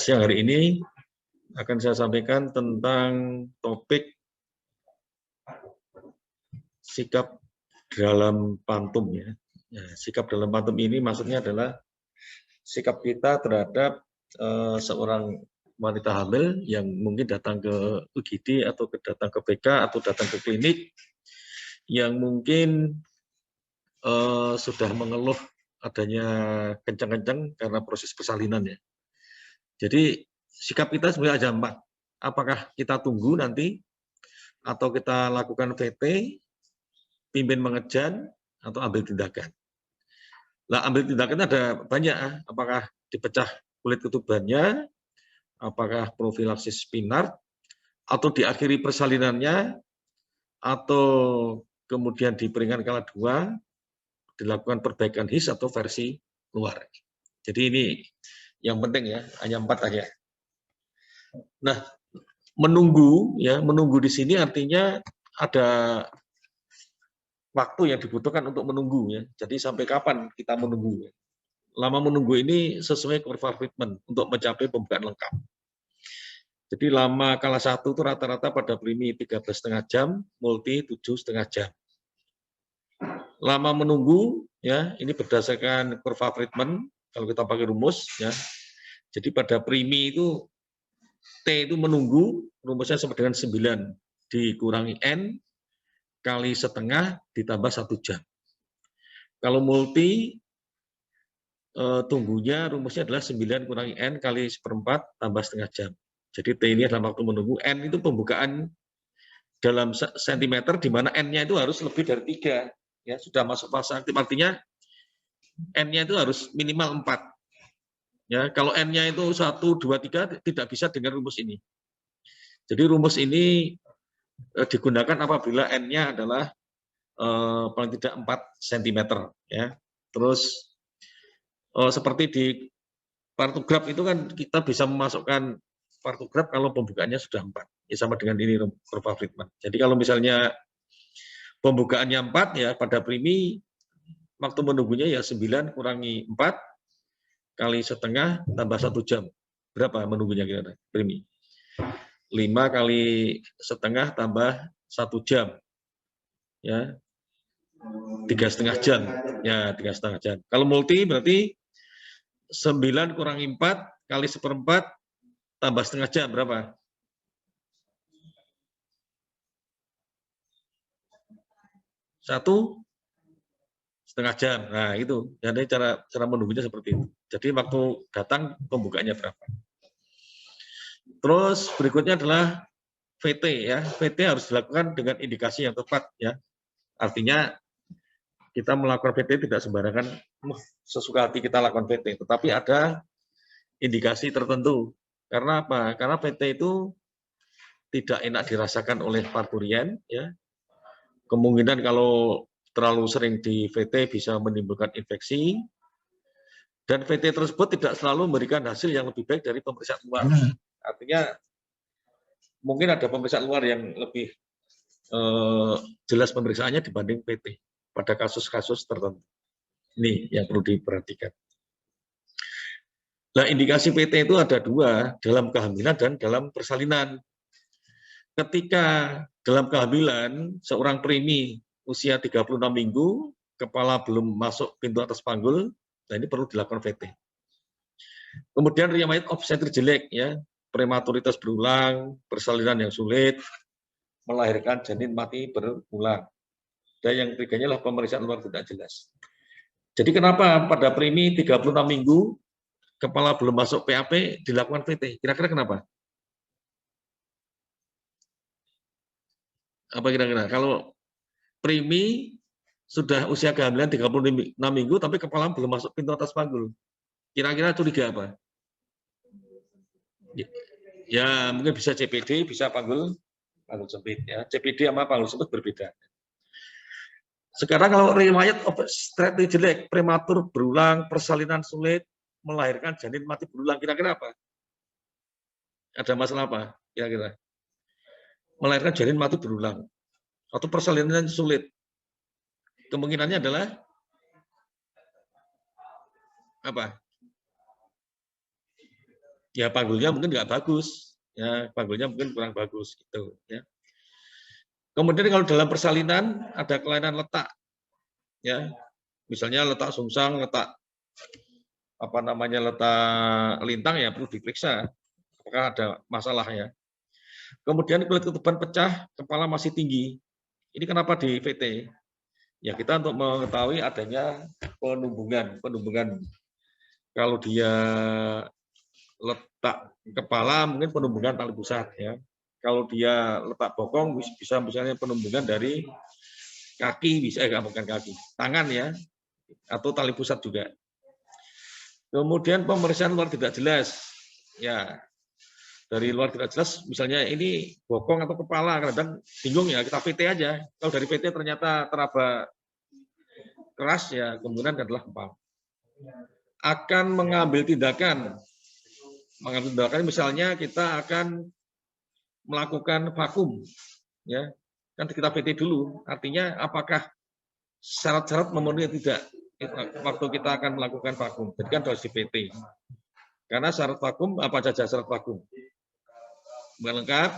siang hari ini akan saya sampaikan tentang topik sikap dalam pantum ya. Sikap dalam pantum ini maksudnya adalah sikap kita terhadap seorang wanita hamil yang mungkin datang ke UGD atau datang ke BK atau datang ke klinik yang mungkin sudah mengeluh adanya kencang-kencang karena proses persalinan ya. Jadi sikap kita sebenarnya ada 4. Apakah kita tunggu nanti atau kita lakukan VT, pimpin mengejan, atau ambil tindakan. Nah, ambil tindakan ada banyak. Apakah dipecah kulit ketubannya, apakah profilaksis spinar, atau diakhiri persalinannya, atau kemudian di peringatan kala 2 dilakukan perbaikan his atau versi luar. Jadi ini yang penting ya, hanya 4 aja. Nah, menunggu ya, menunggu di sini artinya ada waktu yang dibutuhkan untuk menunggu ya. Jadi sampai kapan kita menunggu? Lama menunggu ini sesuai kurva Friedman untuk mencapai pembukaan lengkap. Jadi lama kala 1 itu rata-rata pada primi 13,5 jam, multi 7,5 jam. Lama menunggu ya, ini berdasarkan kurva Friedman kalau kita pakai rumus ya. Jadi pada primi itu T itu menunggu, rumusnya sama dengan 9 dikurangi N kali setengah ditambah 1 jam. Kalau multi, tunggunya rumusnya adalah 9 kurangi N kali 1/4 tambah setengah jam. Jadi T ini adalah waktu menunggu, N itu pembukaan dalam sentimeter, di mana N-nya itu harus lebih dari 3. Ya, sudah masuk fase aktif, artinya N-nya itu harus minimal 4. Ya, kalau N-nya itu 1, 2, 3 tidak bisa dengan rumus ini. Jadi rumus ini digunakan apabila N-nya adalah paling tidak 4 cm ya. Terus seperti di partograf itu kan kita bisa memasukkan partograf kalau pembukaannya sudah 4. Ya, sama dengan ini kurva Friedman. Jadi kalau misalnya pembukaannya 4 ya pada primi waktu menunggunya ya 9 kurangi 4 kali setengah tambah 1 jam. Berapa menunggunya kira-kira primi? 5 kali setengah tambah 1 jam. Ya. 3,5 jam. Ya, 3,5 jam. Kalau multi berarti 9 kurangi 4 kali 1/4 tambah setengah jam berapa? 1,5 jam. Nah, itu. Jadi cara menunggunya seperti itu. Jadi waktu datang pembukanya berapa? Terus berikutnya adalah VT ya. VT harus dilakukan dengan indikasi yang tepat ya. Artinya kita melakukan VT tidak sembarangan sesuka hati kita lakukan VT, tetapi ada indikasi tertentu. Karena apa? Karena VT itu tidak enak dirasakan oleh parturian ya. Kemungkinan kalau terlalu sering di VT bisa menimbulkan infeksi, dan VT tersebut tidak selalu memberikan hasil yang lebih baik dari pemeriksaan luar. Artinya mungkin ada pemeriksaan luar yang lebih jelas pemeriksaannya dibanding PT pada kasus-kasus tertentu. Ini yang perlu diperhatikan. Nah, indikasi PT itu ada 2, dalam kehamilan dan dalam persalinan. Ketika dalam kehamilan, seorang primi usia 36 minggu, kepala belum masuk pintu atas panggul, nah ini perlu dilakukan VT. Kemudian riwayat obstetrik jelek, ya, prematuritas berulang, persalinan yang sulit, melahirkan janin mati berulang. Dan yang ketiganya adalah pemeriksaan luar tidak jelas. Jadi kenapa pada primi 36 minggu, kepala belum masuk PAP, dilakukan VT? Kira-kira kenapa? Apa kira-kira? Kalau primi sudah usia kehamilan 36 minggu, tapi kepala belum masuk pintu atas panggul. Kira-kira curiga apa? Ya, mungkin bisa CPD, bisa panggul sempit. Ya. CPD sama panggul sempit berbeda. Sekarang kalau riwayat obstetrik jelek, prematur berulang, persalinan sulit, melahirkan janin mati berulang, kira-kira apa? Ada masalah apa? Kira-kira? Melahirkan janin mati berulang, atau persalinan sulit. Kemungkinannya adalah apa? ya panggulnya mungkin nggak bagus, ya panggulnya mungkin kurang bagus gitu. Ya. Kemudian kalau dalam persalinan ada kelainan letak, ya misalnya letak sungsang, letak apa namanya letak lintang ya perlu diperiksa apakah ada masalah ya. Kemudian kulit ketuban pecah, kepala masih tinggi. Ini kenapa di VT? Ya kita untuk mengetahui adanya penumbungan. Kalau dia letak kepala mungkin penumbungan tali pusat ya. Kalau dia letak bokong bisa misalnya penumbungan dari kaki bisa bukan kaki, tangan ya atau tali pusat juga. Kemudian pemeriksaan luar tidak jelas. Ya, dari luar tidak jelas, misalnya ini bokong atau kepala, kadang bingung ya, kita PT aja. Kalau dari PT ternyata teraba keras, ya kemungkinan adalah kepala. Akan mengambil tindakan misalnya kita akan melakukan vakum. Ya, kan kita PT dulu, artinya apakah syarat-syarat memenuhi tidak waktu kita akan melakukan vakum. Jadi kan harus di PT. Karena syarat vakum, apa saja syarat vakum? Lengkap,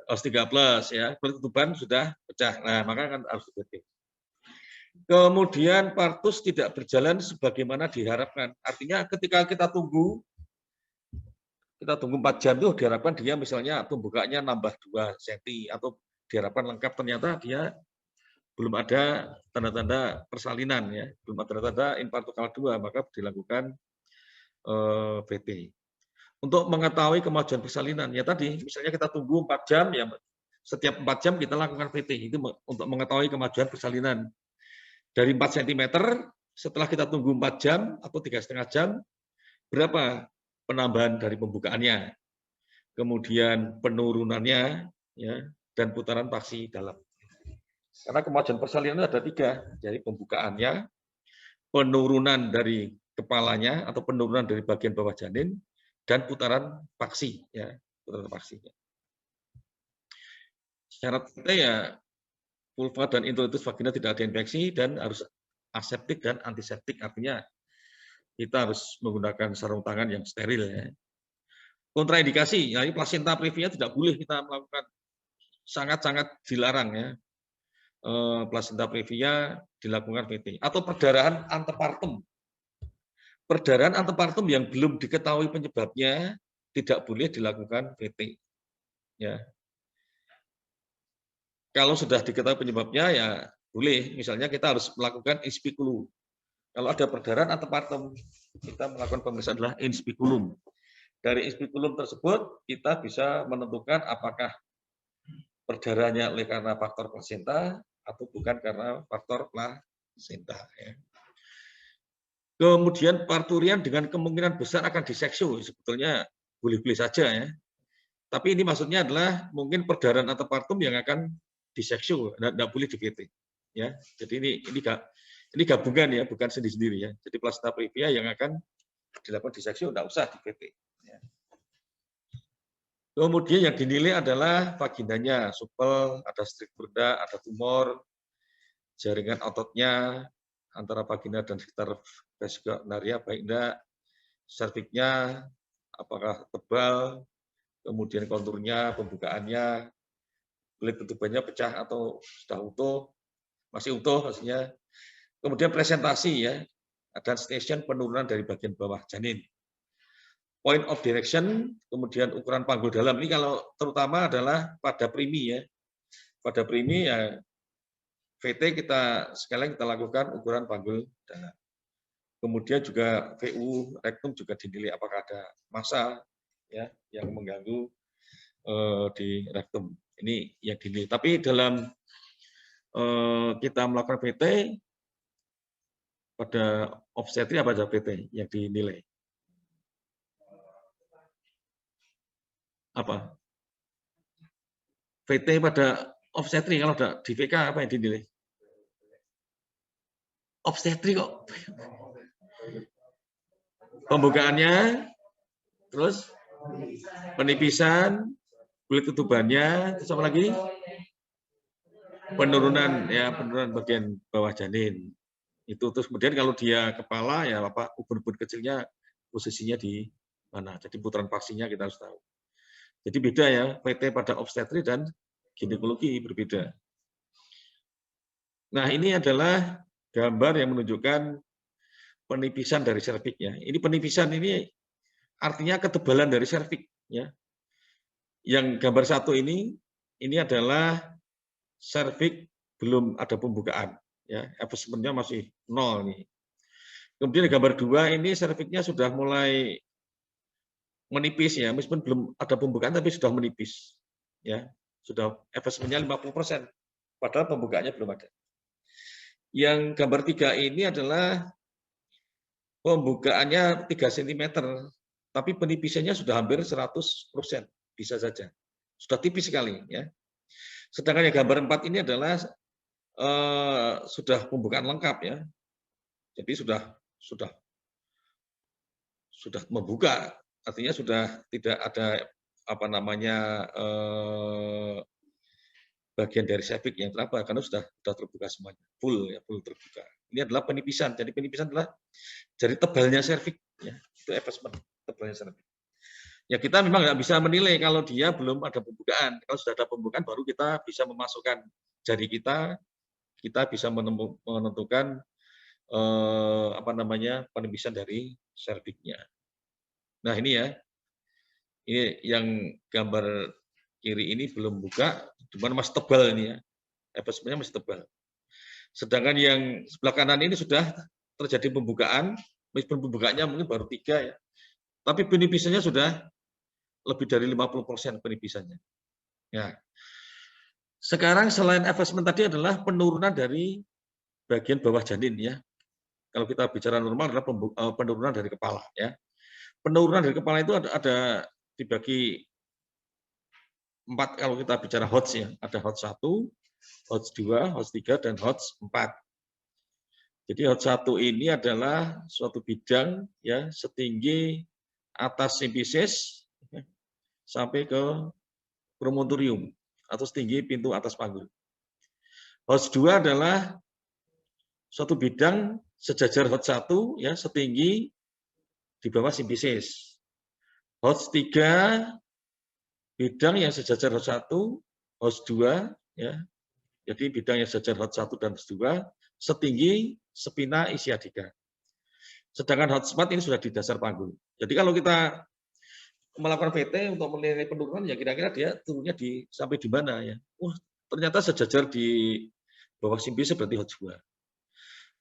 harus 3+, ya. Kulit ketuban sudah pecah. Nah, maka kan harus di PT. Kemudian partus tidak berjalan sebagaimana diharapkan. Artinya ketika kita tunggu 4 jam itu diharapkan dia misalnya pembukanya nambah 2 cm atau diharapkan lengkap, ternyata dia belum ada tanda-tanda persalinan ya, belum ada tanda-tanda infarktokal 2, maka dilakukan VT. Untuk mengetahui kemajuan persalinan, ya tadi misalnya kita tunggu 4 jam, ya setiap 4 jam kita lakukan VT, itu untuk mengetahui kemajuan persalinan. Dari 4 cm, setelah kita tunggu 4 jam atau 3,5 jam, berapa penambahan dari pembukaannya, kemudian penurunannya, ya, dan putaran paksi dalam. Karena kemajuan persalinan ada 3, jadi pembukaannya, penurunan dari kepalanya atau penurunan dari bagian bawah janin, dan putaran paksi, ya, putaran paksi. Syaratnya ya vulva dan introitus vagina tidak ada infeksi dan harus aseptik dan antiseptik, artinya kita harus menggunakan sarung tangan yang steril ya. Kontraindikasi, ya ini plasenta previa tidak boleh kita melakukan, sangat-sangat dilarang ya. Plasenta previa dilakukan VT atau perdarahan antepartum. Perdarahan antepartum yang belum diketahui penyebabnya tidak boleh dilakukan VT. Ya. Kalau sudah diketahui penyebabnya ya boleh, misalnya kita harus melakukan inspekulum. Kalau ada perdarahan antepartum, kita melakukan pemeriksaan adalah inspekulum. Dari inspekulum tersebut kita bisa menentukan apakah perdarahannya oleh karena faktor plasenta atau bukan karena faktor plasenta. Ya. Kemudian parturian dengan kemungkinan besar akan diseksu, sebetulnya boleh-boleh saja ya. Tapi ini maksudnya adalah mungkin perdarahan antepartum yang akan diseksu, tidak boleh di VT. Ya, jadi ini gabungan ya, bukan sendiri-sendiri ya. Jadi plasenta previa yang akan dilakukan diseksu tidak usah di VT. Ya. Kemudian yang dinilai adalah vaginanya, supel, ada strik berda, ada tumor, jaringan ototnya antara vagina dan sekitar vesicularia baik enggak, serviknya apakah tebal, kemudian konturnya, pembukaannya, kulit ketubannya pecah atau sudah utuh, masih utuh maksudnya. Kemudian presentasi ya, dan station penurunan dari bagian bawah janin. Point of direction, kemudian ukuran panggul dalam. Ini kalau terutama adalah pada primi ya. Pada primi ya VT kita sekalian kita lakukan ukuran panggul dalam. Kemudian juga VU rektum juga dinilai apakah ada massa ya yang mengganggu di rektum. Ini yang dinilai. Tapi dalam kita melakukan VT pada obstetri apa saja VT yang dinilai? Apa? VT pada obstetri kalau ada di VK apa yang dinilai? Obstetri kok. Pembukaannya, terus penipisan, kulit ketubannya, terus apa lagi? Penurunan ya, penurunan bagian bawah janin. Itu terus kemudian kalau dia kepala ya apa ubun-ubun kecilnya posisinya di mana. Jadi putaran paksinya kita harus tahu. Jadi beda ya, PT pada obstetri dan ginekologi berbeda. Nah, ini adalah gambar yang menunjukkan penipisan dari serviknya. Ini penipisan ini artinya ketebalan dari serviks ya. Yang gambar satu ini adalah serviks belum ada pembukaan ya, adjustment-nya masih 0 nih. Kemudian gambar 2 ini serviksnya sudah mulai menipis ya, meskipun belum ada pembukaan tapi sudah menipis. Ya, sudah adjustment-nya 50%, padahal pembukaannya belum ada. Yang gambar 3 ini adalah pembukaannya 3 cm, tapi penipisannya sudah hampir 100%, bisa saja. Sudah tipis sekali ya. Sedangkan yang gambar 4 ini adalah sudah pembukaan lengkap ya. Jadi sudah membuka, artinya sudah tidak ada apa namanya bagian dari serviks yang kenapa? Karena sudah terbuka semuanya, full terbuka. Ini adalah penipisan. Jadi penipisan adalah dari tebalnya serviks ya, itu adjustment tebalnya serviks. Ya kita memang nggak bisa menilai kalau dia belum ada pembukaan. Kalau sudah ada pembukaan baru kita bisa memasukkan jari kita bisa menentukan apa namanya penipisan dari serviksnya. Nah ini ya, ini yang gambar kiri ini belum buka, cuman masih tebal ini ya, adjustment-nya masih tebal. Sedangkan yang sebelah kanan ini sudah terjadi pembukaan, meskipun pembukaannya mungkin baru 3 ya, tapi penipisannya sudah lebih dari 50% penipisannya. Ya. Sekarang selain adjustment tadi adalah penurunan dari bagian bawah janin ya. Kalau kita bicara normal adalah penurunan dari kepala ya. Penurunan dari kepala itu ada dibagi 4 kalau kita bicara HOTS ya. Ada HOTS 1, HOTS 2, HOTS 3, dan HOTS 4. Jadi HOTS 1 ini adalah suatu bidang ya setinggi atas simpisis sampai ke promontorium atau setinggi pintu atas panggul. HOTS 2 adalah suatu bidang sejajar HOTS 1 ya setinggi di bawah simpisis. HOTS 3 bidang yang sejajar HOTS 1, HOTS 2 ya. Jadi bidang yang sejajar HOTS 1 dan HOTS 2 setinggi spina ischiadica. Sedangkan HOTS 4 ini sudah di dasar panggul. Jadi kalau kita melakukan VT untuk menilai penurunan ya kira-kira dia turunnya sampai di mana ya. Ternyata sejajar di bawah simpisis berarti HOTS 2.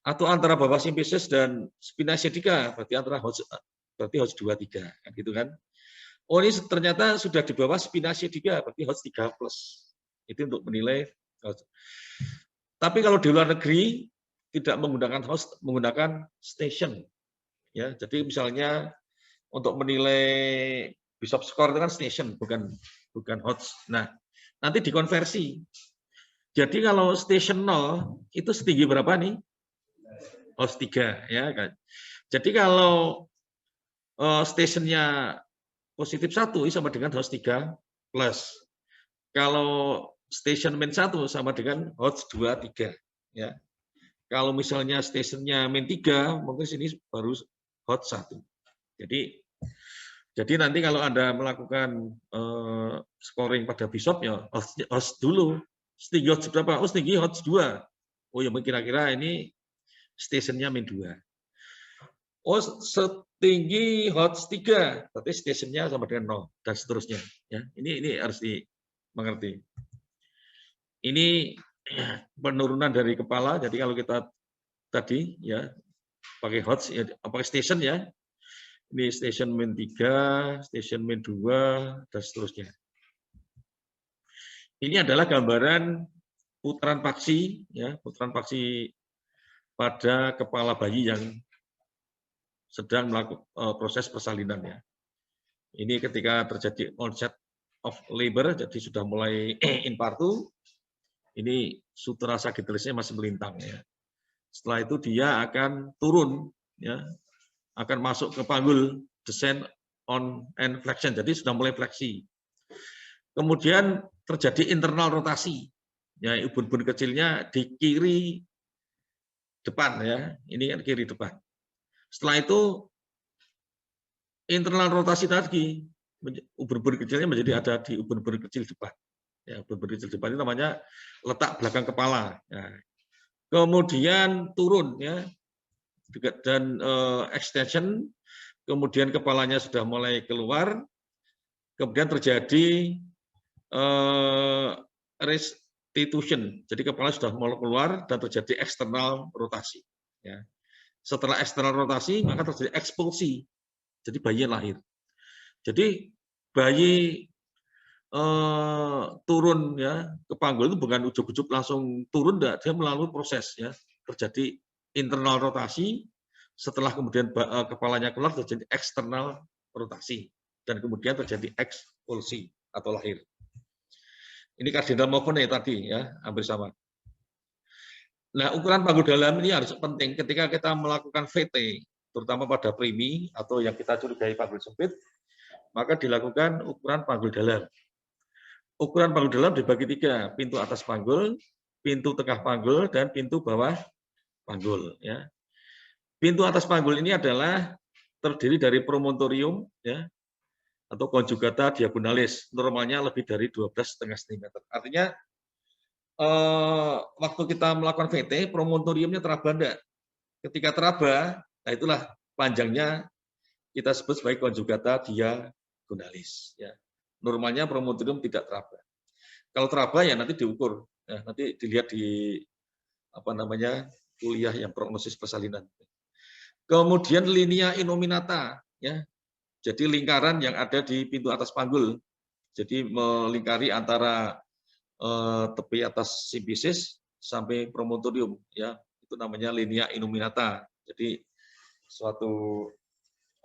Atau antara bawah simpisis dan spina ischiadica berarti antara HOTS 2 3 kan gitu kan. Oh ini ternyata sudah di bawah spina ischiadica berarti HOTS 3+. Itu untuk menilai HOTS. Tapi kalau di luar negeri tidak menggunakan HOTS, menggunakan station. Ya, jadi misalnya untuk menilai Bishop score itu kan station, bukan HOTS. Nah, nanti dikonversi. Jadi kalau station 0 itu setinggi berapa nih? HOTS 3 ya kan. Jadi kalau stationnya positif 1 sama dengan HOTS 3+. Kalau station min 1 sama dengan HOTS 2 3 ya. Kalau misalnya stationnya min 3 mungkin sini baru HOTS 1. Jadi nanti kalau Anda melakukan scoring pada Bishop ya HOTS dulu. Setinggi HOTS berapa? Oh setinggi HOTS 2. Oh ya kira-kira ini stationnya min 2. Oh setinggi HOTS 3, berarti stationnya sama dengan 0 dan seterusnya. Ya, ini harus dimengerti. Ini penurunan dari kepala. Jadi kalau kita tadi ya pakai HOTS ya, pakai station ya. Ini station min 3, station min 2 dan seterusnya. Ini adalah gambaran putaran paksi ya, putaran paksi pada kepala bayi yang sedang melakukan proses persalinan ya. Ini ketika terjadi onset of labor, jadi sudah mulai infartu, ini sutra sagittalisnya masih melintang ya. Setelah itu dia akan turun ya, akan masuk ke panggul descent on and flexion, jadi sudah mulai fleksi. Kemudian terjadi internal rotasi, ya ubun-ubun kecilnya di kiri depan ya, ini kan kiri depan. Setelah itu internal rotasi tadi, ubun-ubun kecilnya menjadi ada di ubun-ubun kecil depan. Ya, ubun-ubun kecil depan itu namanya letak belakang kepala. Nah, kemudian turun ya, dan extension, kemudian kepalanya sudah mulai keluar, kemudian terjadi restitution, jadi kepala sudah mulai keluar dan terjadi eksternal rotasi. Ya. Setelah eksternal rotasi, maka terjadi ekspulsi, jadi bayi lahir. Jadi bayi turun ya ke panggul itu bukan ujuk-ujuk langsung turun, enggak, dia melalui proses ya, terjadi internal rotasi, setelah kemudian kepalanya keluar terjadi eksternal rotasi, dan kemudian terjadi ekspulsi atau lahir. Ini kardinal movement ya tadi ya, hampir sama. Nah, ukuran panggul dalam ini harus penting ketika kita melakukan VT, terutama pada primi atau yang kita curigai panggul sempit, maka dilakukan ukuran panggul dalam. Ukuran panggul dalam dibagi 3, pintu atas panggul, pintu tengah panggul, dan pintu bawah panggul. Ya. Pintu atas panggul ini adalah terdiri dari promontorium ya, atau conjugata diagonalis, normalnya lebih dari 12,5 cm. Artinya waktu kita melakukan VT, promontoriumnya teraba enggak? Ketika teraba, nah itulah panjangnya kita sebut sebagai conjugata diagonalis. Ya. Normalnya promontorium tidak teraba. Kalau teraba ya nanti diukur, ya, nanti dilihat di kuliah yang prognosis persalinan. Kemudian linea innominata, ya, jadi lingkaran yang ada di pintu atas panggul, jadi melingkari antara tepi atas simpisis sampai promontorium, ya, itu namanya linea innominata. Jadi suatu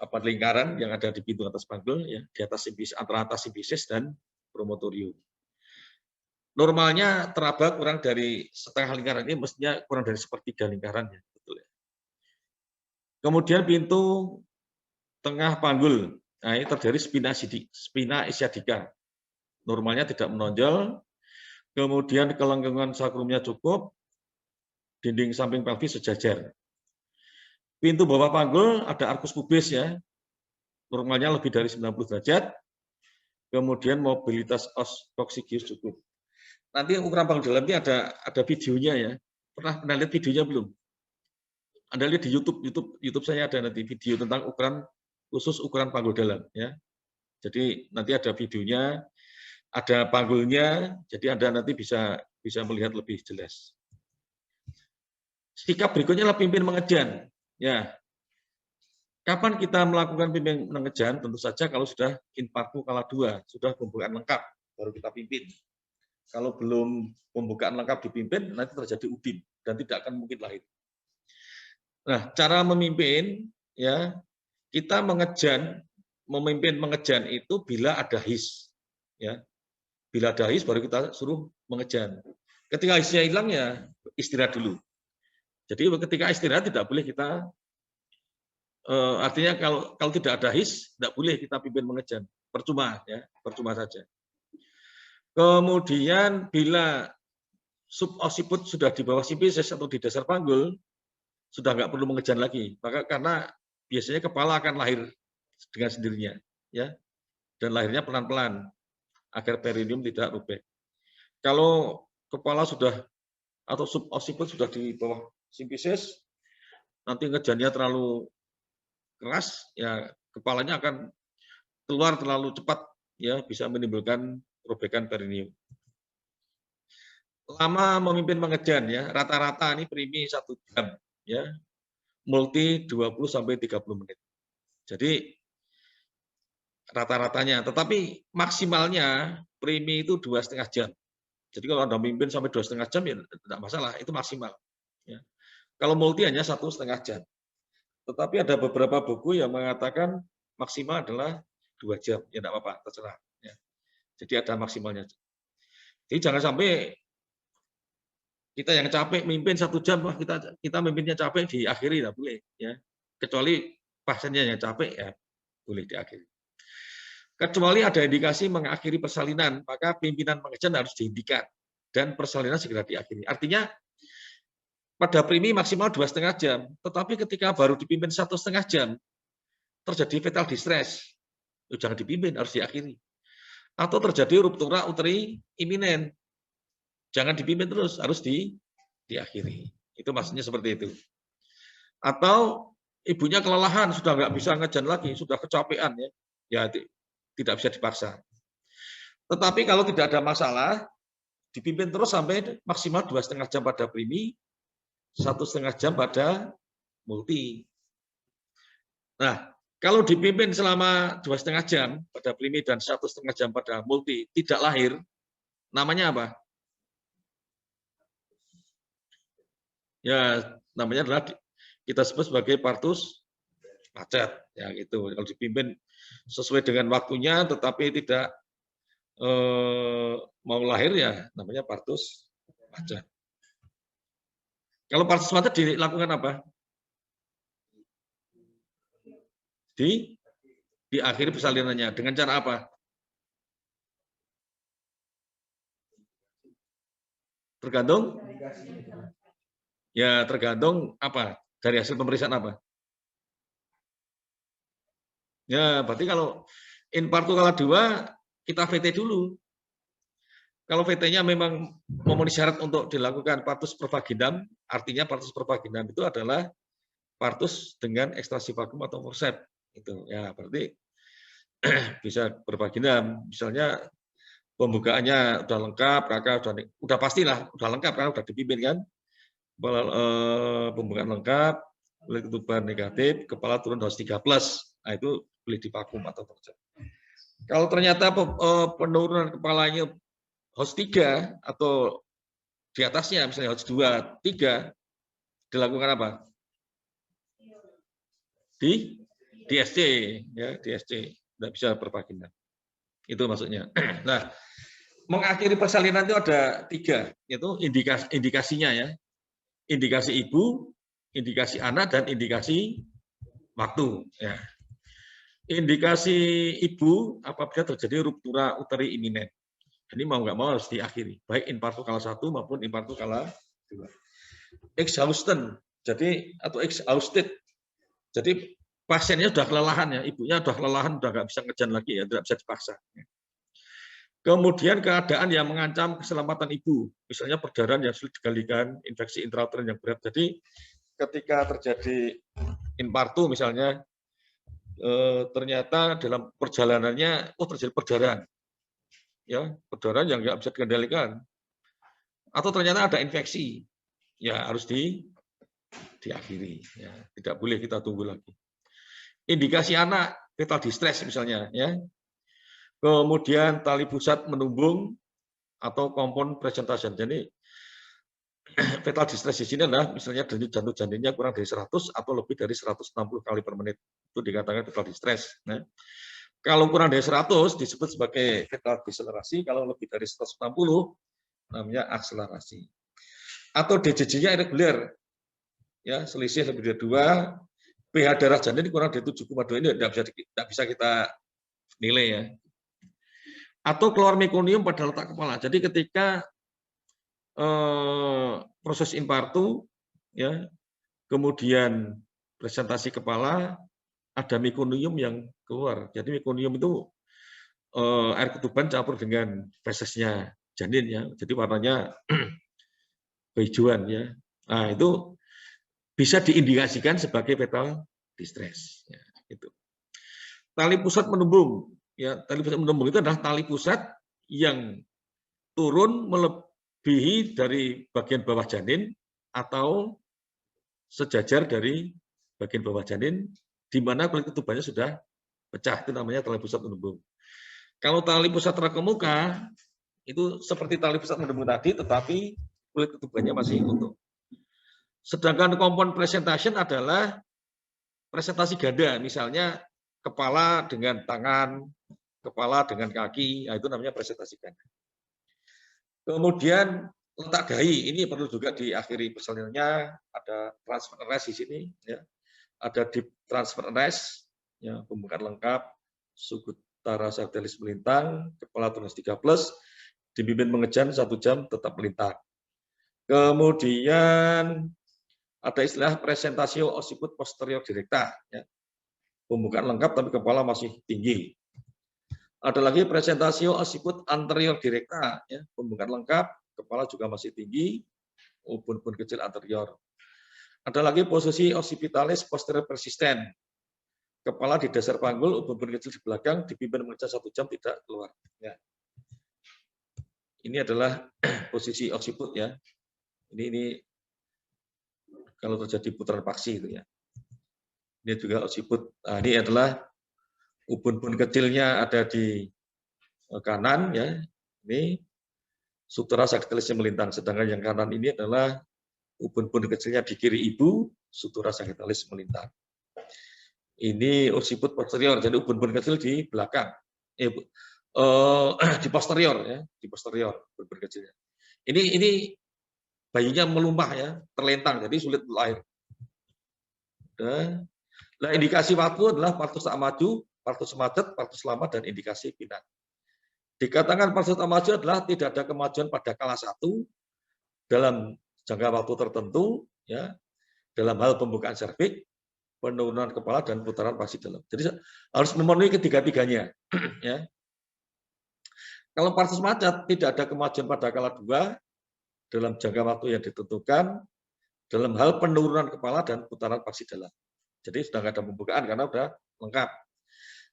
lingkaran yang ada di pintu atas panggul, ya, di atas simpisis, antara atas simpisis dan promontorium. Normalnya teraba kurang dari setengah lingkaran, ini mestinya kurang dari sepertiga lingkarannya. Betul ya. Kemudian pintu tengah panggul, nah ini terjadi spina ischiadica. Normalnya tidak menonjol, kemudian kelengkungan sakrumnya cukup, dinding samping pelvis sejajar. Pintu bawah panggul ada arcus pubis ya, normalnya lebih dari 90 derajat, kemudian mobilitas os coccygeus cukup. Nanti ukuran panggul dalam ini ada videonya ya. Pernah lihat videonya belum? Anda lihat di YouTube saya ada nanti video tentang khusus ukuran panggul dalam ya. Jadi nanti ada videonya, ada panggulnya, jadi Anda nanti bisa melihat lebih jelas. Sikap berikutnya adalah pimpin mengejan. Ya. Kapan kita melakukan pimpin mengejan? Tentu saja kalau sudah infarku kala 2, sudah pembukaan lengkap, baru kita pimpin. Kalau belum pembukaan lengkap dipimpin, nanti terjadi udin dan tidak akan mungkin lahir. Nah, cara memimpin ya, kita memimpin mengejan itu bila ada his. Ya. Bila ada his baru kita suruh mengejan. Ketika hisnya hilang ya istirahat dulu. Jadi ketika istirahat tidak boleh kita artinya kalau tidak ada his tidak boleh kita pimpin mengejan. Percuma ya, percuma saja. Kemudian bila subocciput sudah di bawah simpisis atau di dasar panggul, sudah nggak perlu mengejan lagi. Maka karena biasanya kepala akan lahir dengan sendirinya, ya, dan lahirnya pelan-pelan agar perineum tidak robek. Kalau kepala sudah atau subocciput sudah di bawah simpisis, nanti ngejannya terlalu keras, ya kepalanya akan keluar terlalu cepat, ya bisa menimbulkan robekan perineum. Lama memimpin mengejan ya, rata-rata ini primi 1 jam ya. Multi 20 sampai 30 menit. Jadi rata-ratanya, tetapi maksimalnya primi itu 2,5 jam. Jadi kalau Anda memimpin sampai 2,5 jam ya tidak masalah, itu maksimal. Ya. Kalau multi hanya 1,5 jam. Tetapi ada beberapa buku yang mengatakan maksimal adalah 2 jam, ya tidak apa-apa, terserah. Ya. Jadi ada maksimalnya. Jadi jangan sampai kita yang capek mimpin 1 jam, wah kita mimpinnya capek diakhiri, tidak boleh. Ya. Kecuali pasiennya yang capek, ya boleh diakhiri. Kecuali ada indikasi mengakhiri persalinan, maka pimpinan mengejan harus dihentikan dan persalinan segera diakhiri. Artinya pada primi maksimal 2,5 jam, tetapi ketika baru dipimpin 1,5 jam, terjadi fetal distress, jangan dipimpin, harus diakhiri. Atau terjadi ruptura uteri iminen, jangan dipimpin terus, harus diakhiri. Itu maksudnya seperti itu. Atau ibunya kelelahan, sudah nggak bisa ngejan lagi, sudah kecapean, ya tidak bisa dipaksa. Tetapi kalau tidak ada masalah, dipimpin terus sampai maksimal 2,5 jam pada primi, 1,5 jam pada multi. Nah, kalau dipimpin selama 2,5 jam pada primi dan 1,5 jam pada multi tidak lahir, namanya apa? Ya, namanya adalah kita sebut sebagai partus macet. Ya, gitu. Kalau dipimpin sesuai dengan waktunya, tetapi tidak mau lahir, ya namanya partus macet. Kalau partus macet dilakukan apa? Diakhiri persalinannya dengan cara apa? Tergantung? Ya, tergantung apa? Dari hasil pemeriksaan apa? Ya, berarti kalau infartu kala 2, kita VT dulu. Kalau VT-nya memang memenuhi syarat untuk dilakukan partus pervaginam, artinya partus pervaginam itu adalah partus dengan ekstraksi vakum atau forceps. Itu ya, berarti bisa pervaginam. Misalnya pembukaannya udah lengkap, kakak udah pastilah, udah lengkap karena udah dipimpin kan. Pembukaan lengkap, kulit ketuban negatif, kepala turun dosis 3+. Nah, itu boleh divakum atau forceps. Kalau ternyata penurunan kepalanya host 3 atau di atasnya, misalnya host 2, 3, dilakukan apa? Di SC, ya, di SC. Tidak bisa pervaginam. Itu maksudnya. Nah, mengakhiri persalinan itu ada 3, yaitu indikasinya ya. Indikasi ibu, indikasi anak, dan indikasi waktu. Ya. Indikasi ibu apabila terjadi ruptura uteri iminen. Ini mau nggak mau harus diakhiri, baik infartu kala 1 maupun infartu kala 2. Exhaustion, jadi atau exhausted. Jadi pasiennya sudah kelelahan ya, ibunya sudah kelelahan, sudah nggak bisa ngejan lagi ya, tidak bisa dipaksa. Kemudian keadaan yang mengancam keselamatan ibu, misalnya perdarahan yang sulit dikendalikan, infeksi intrauterin yang berat. Jadi ketika terjadi infartu misalnya, ternyata dalam perjalanannya terjadi perdarahan, ya perdarahan yang nggak bisa dikendalikan, atau ternyata ada infeksi, ya harus diakhiri, ya tidak boleh kita tunggu lagi. Indikasi anak fetal distress misalnya, ya. Kemudian tali pusat menumbung atau kompon presentation. Jadi fetal distress di sini adalah misalnya denyut jantung janinnya kurang dari 100 atau lebih dari 160 kali per menit. Itu dikatakan fetal distress. Nah, kalau kurang dari 100 disebut sebagai fetal deselerasi, kalau lebih dari 160 namanya akselerasi. Atau DJJ-nya irregular. Ya, selisih lebih dari 2, pH darah janin kurang dari 7,2 ini tidak bisa kita nilai ya. Atau keluar mekonium pada letak kepala. Jadi ketika proses infartu, ya, kemudian presentasi kepala, ada mekonium yang keluar. Jadi mekonium itu air ketuban campur dengan fesesnya janin ya. Jadi warnanya kehijauan ya. Nah, itu bisa diindikasikan sebagai fetal distress. Ya, gitu. Tali pusat menumbung, ya tali pusat menumbung itu adalah tali pusat yang turun melebihi dari bagian bawah janin atau sejajar dari bagian bawah janin, di mana kulit ketubannya sudah pecah, itu namanya tali pusat menumbung. Kalau tali pusat terkemuka itu seperti tali pusat menumbung tadi, tetapi kulit ketubannya masih utuh. Sedangkan kompon presentation adalah presentasi ganda, misalnya kepala dengan tangan, kepala dengan kaki, nah itu namanya presentasi ganda. Kemudian letak dahi, ini perlu juga diakhiri persalinannya, ada transfer arrest di sini, ya. Ada deep transfer arrest, ya, pembukaan lengkap, subutara sartelis melintang, kepala tunas 3+, dipimpin mengejan 1 jam tetap melintang. Kemudian ada istilah presentasio occiput posterior directa, ya. pembukaan lengkap tapi kepala masih tinggi. Ada lagi presentasio occiput anterior directa, ya, pembukaan lengkap, kepala juga masih tinggi, ubun-ubun kecil anterior. Ada lagi posisi occipitalis posterior persisten, kepala di dasar panggul, ubun-ubun kecil di belakang, dipimpin mengejar 1 jam tidak keluar. Ya. Ini adalah posisi occiput, ya. Ini kalau terjadi putaran paksi itu, ya. Ini juga occiput. Nah, ini adalah ubun-ubun kecilnya ada di kanan, ya. Ini struktura sagittalis melintang, sedangkan yang kanan ini adalah ubun-ubun kecilnya di kiri ibu, struktura sagittalis melintang. Ini occiput posterior, jadi ubun-ubun kecil di belakang, di posterior, ya, di posterior ubun-ubun kecilnya. Ini bayinya melumpah, ya, terlentang, jadi sulit untuk lahir. Nah, indikasi waktu adalah partus tak maju, partus macet, partus lama, dan indikasi pinat. Dikatakan partus tak maju adalah tidak ada kemajuan pada kala 1 dalam jangka waktu tertentu, ya, dalam hal pembukaan serviks, penurunan kepala, dan putaran paksi dalam. Jadi harus memenuhi ketiga-tiganya. Ya. Kalau partus macet tidak ada kemajuan pada kala 2 dalam jangka waktu yang ditentukan, dalam hal penurunan kepala dan putaran paksi dalam. Jadi sudah nggak ada pembukaan karena sudah lengkap.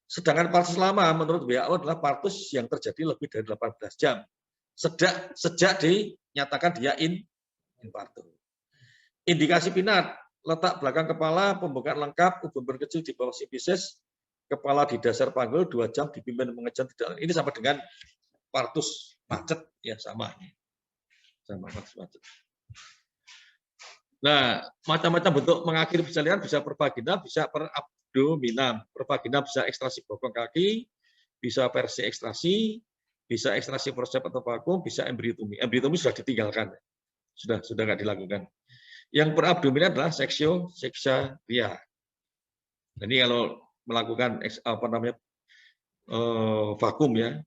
Sedangkan partus lama menurut WHO adalah partus yang terjadi lebih dari 18 jam. Sejak dinyatakan dia infarto. Indikasi pinat, letak belakang kepala, pembukaan lengkap, ubun-ubun kecil di bawah sifisis, kepala di dasar panggul 2 jam dipimpin mengejar tidak. Ini sama dengan partus macet, ya, sama partus macet. Nah, macam-macam bentuk mengakhiri persalinan bisa per vagina, bisa per abdominam. Per vagina bisa ekstrasi bokong kaki, bisa versi ekstrasi, bisa ekstrasi forceps atau vakum, bisa embriotomi. Embriotomi sudah ditinggalkan, sudah nggak dilakukan. Yang per abdominam adalah seksaria. Jadi kalau melakukan vakum, ya,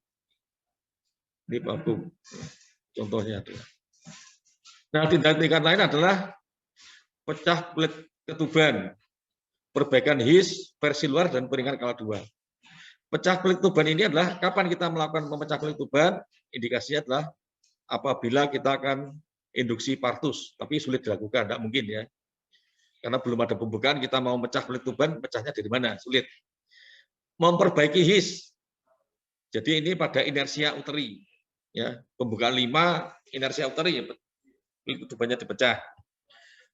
ini vakum. Contohnya adalah. Nah, tindakan lain adalah pecah kulit ketuban, perbaikan his, versi luar, dan peringan kala 2. Pecah kulit tuban ini adalah kapan kita melakukan memecah kulit tuban, indikasinya adalah apabila kita akan induksi partus, tapi sulit dilakukan, tidak mungkin, ya. Karena belum ada pembukaan, kita mau mecah kulit tuban, pecahnya dari mana? Sulit. Memperbaiki his. Jadi ini pada inersia uteri, ya. Pembukaan 5, inersia uteri, kulit tubannya dipecah.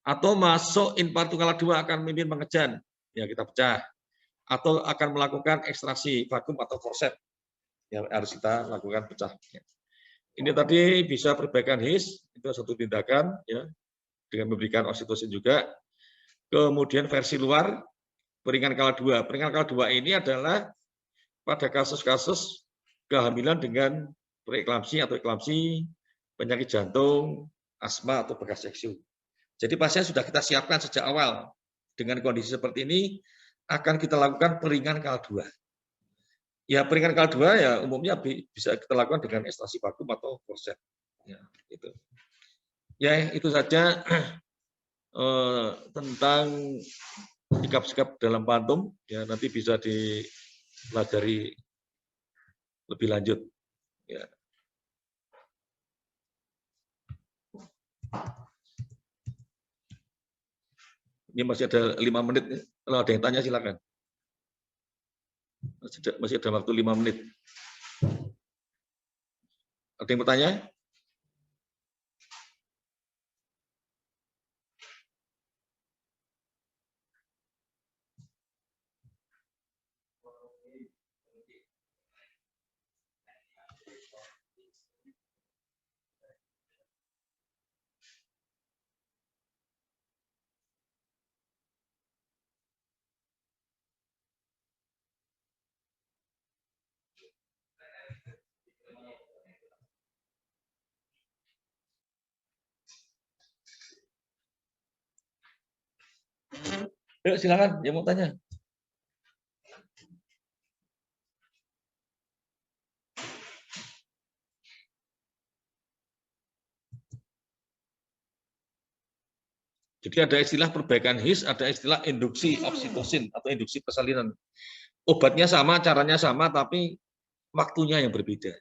Atau masuk infartu kala 2 akan mimpin mengejan, ya, kita pecah. Atau akan melakukan ekstraksi vakum atau forceps, ya, harus kita lakukan pecah. Ini tadi bisa perbaikan his, itu satu tindakan, ya, dengan memberikan oksitosin juga. Kemudian versi luar, peringan kala 2. Peringan kala 2 ini adalah pada kasus-kasus kehamilan dengan preeklamsi atau eklamsi, penyakit jantung, asma, atau bekas seksu. Jadi pasien sudah kita siapkan sejak awal. Dengan kondisi seperti ini, akan kita lakukan peringan kala 2. Ya, peringan kala 2 ya umumnya bisa kita lakukan dengan ekstrasi vakum atau forceps. Ya, itu. Ya, itu saja tentang sikap-sikap dalam pantum. Ya, nanti bisa dipelajari lebih lanjut. Ya. Ini masih ada 5 menit. Kalau ada yang tanya silakan. Masih ada waktu 5 menit. Ada yang bertanya? Yuk, silakan, yang mau tanya. Jadi ada istilah perbaikan HIS, ada istilah induksi oksitosin atau induksi persalinan. Obatnya sama, caranya sama, tapi waktunya yang berbeda.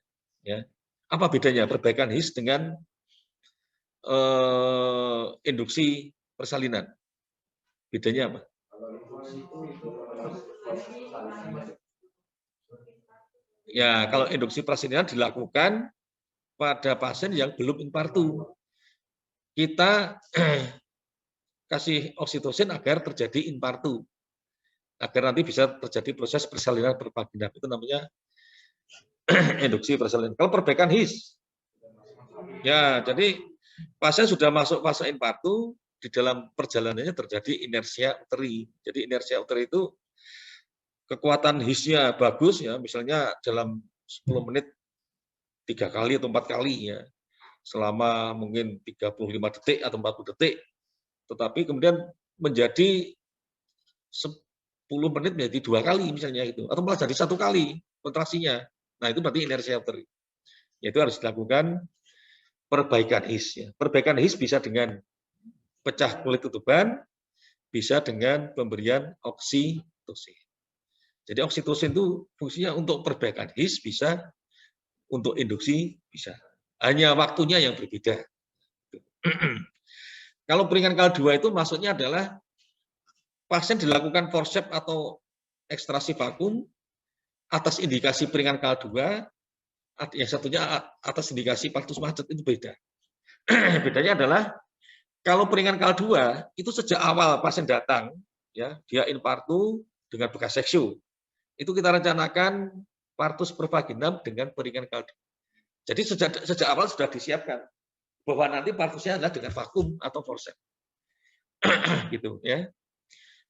Ya. Apa bedanya perbaikan HIS dengan induksi persalinan? Bedanya apa? Ya, kalau induksi persalinan dilakukan pada pasien yang belum infartu. Kita kasih oksitosin agar terjadi infartu, agar nanti bisa terjadi proses persalinan bervaginam. Itu namanya induksi persalinan. Kalau perbaikan HIS, ya, jadi pasien sudah masuk fase infartu, di dalam perjalanannya terjadi inersia uteri. Jadi inersia uteri itu kekuatan HIS-nya bagus, ya, misalnya dalam 10 menit 3 kali atau 4 kali, ya, selama mungkin 35 detik atau 40 detik, tetapi kemudian menjadi 10 menit menjadi 2 kali misalnya itu, atau malah jadi 1 kali kontraksinya. Nah, itu berarti inersia uteri. Itu harus dilakukan perbaikan HIS. Ya. Perbaikan HIS bisa dengan pecah kulit tutupan, bisa dengan pemberian oksitosin. Jadi oksitosin itu fungsinya untuk perbaikan HIS, bisa untuk induksi, bisa. Hanya waktunya yang berbeda. Kalau peringatan K2 itu maksudnya adalah pasien dilakukan forceps atau ekstrasi vakum atas indikasi peringatan K2, yang satunya atas indikasi partus macet, itu beda. Bedanya adalah kalau peringatan K2 itu sejak awal pasien datang, ya, dia infartu dengan bekas seksu, itu kita rencanakan partus pervaginam dengan peringatan K2. Jadi sejak awal sudah disiapkan bahwa nanti partusnya adalah dengan vakum atau forceps. Gitu, ya.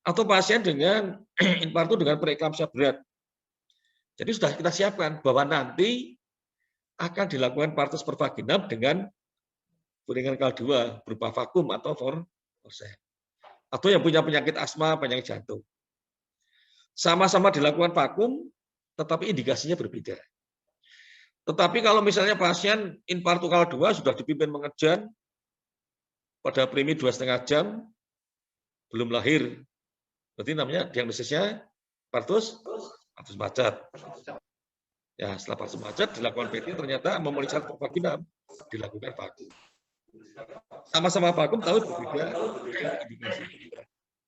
Atau pasien dengan infartu dengan preeklamsia berat. Jadi sudah kita siapkan bahwa nanti akan dilakukan partus pervaginam dengan peringatan K2 berupa vakum atau forceps. Atau yang punya penyakit asma, penyakit jantung. Sama-sama dilakukan vakum, tetapi indikasinya berbeda. Tetapi kalau misalnya pasien infartu K2 sudah dipimpin mengejan pada primi 2,5 jam, belum lahir, berarti namanya diagnosisnya partus macet. Ya, setelah partus macet dilakukan PT, ternyata memeriksa vaginam, dilakukan vakum. Sama-sama vakum, tahu berbeda indikasi.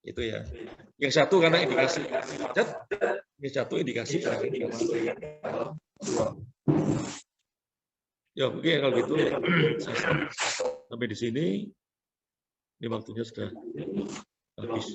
Itu ya. Yang satu karena indikasi macet, yang satu indikasi ya, oke, kalau gitu sampai di sini. Ini waktunya sudah habis.